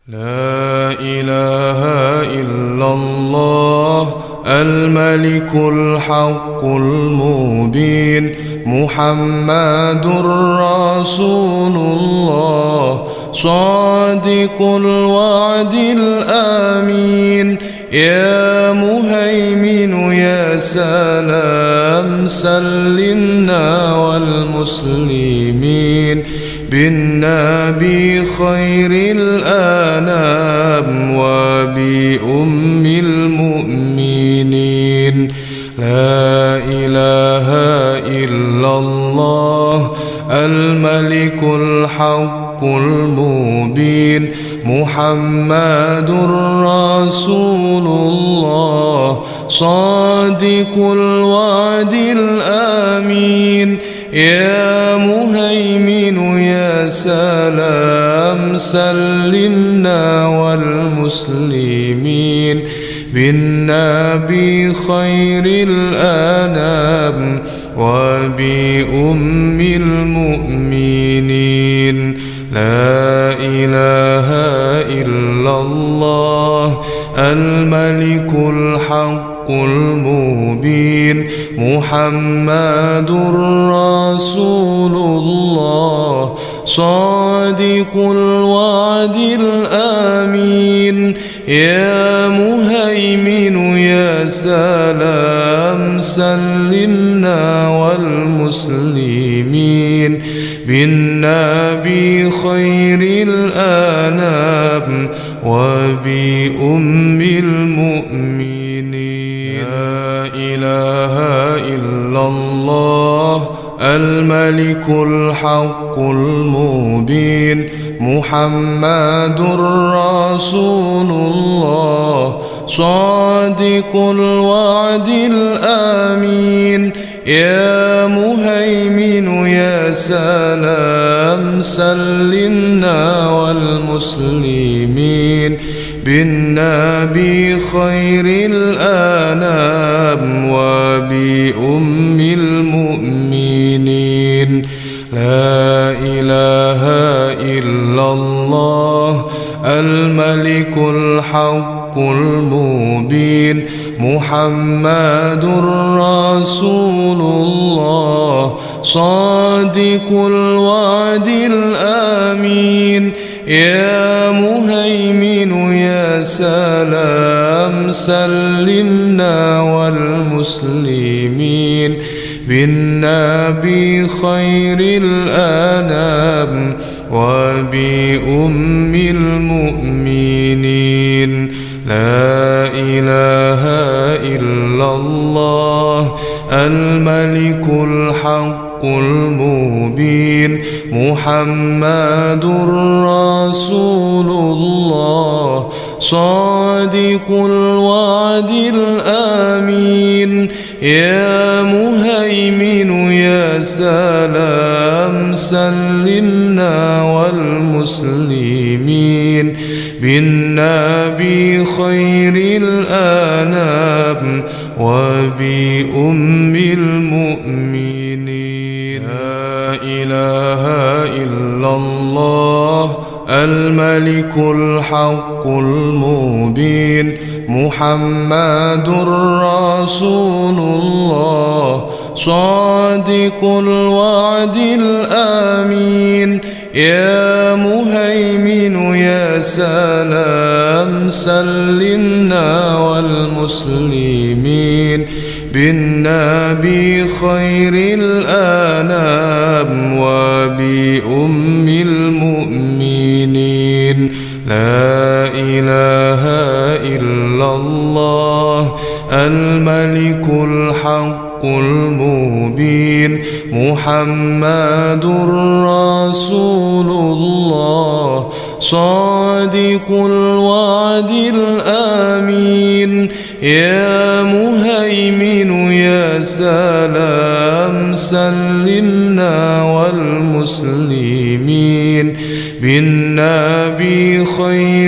لا إله إلا الله الملك الحق المبين محمد رسول الله صادق الوعد الآمين يا مهيمن يا سلام سلمنا والمسلمين بالنبي خير الأنام وبأم المؤمنين لا إله إلا الله الملك الحق المبين محمد رسول الله صادق الوعد الآمين يا مهيمن يا سلام سلمنا والمسلمين بالنبي خير الأنام وبأم المؤمنين لا إله إلا الله الملك الحق المبين محمد رسول الله صادق الوعد الآمين يا مهيمن يا سلام سلمنا والمسلمين بالنبي خير الأنام وبأم المؤمنين لا إله إلا الله الملك الحق المبين محمد رسول الله صادق الوعد الآمين يا مهيمن يا سلام سلمنا والمسلمين بالنبي خير الأنام وبأم المؤمنين لا إله إلا الله الملك الحق المبين محمد رسول الله صادق الوعد الآمين يا مهيمن يا سلام سلمنا والمسلمين بالنبي خير الأنام وبأم المؤمنين لا إله إلا الله الملك الحق المبين محمد رسول الله صادق الوعد الآمين يا مهيمن يا سلام سلمنا والمسلمين بالنبي خير الأنام وبأم المؤمنين لا إله إلا الله الملك الحق المبين محمد رسول الله صادق الوعد الآمين يا مهيمن يا سلام سلمنا والمسلمين بالنبي خير الأنام وبأم المؤمنين لا إله إلا الله الملك الحق المبين محمد رسول الله صادق الوعد الآمين يا مهيمن يا سلام سلمنا والمسلمين بالنبي خير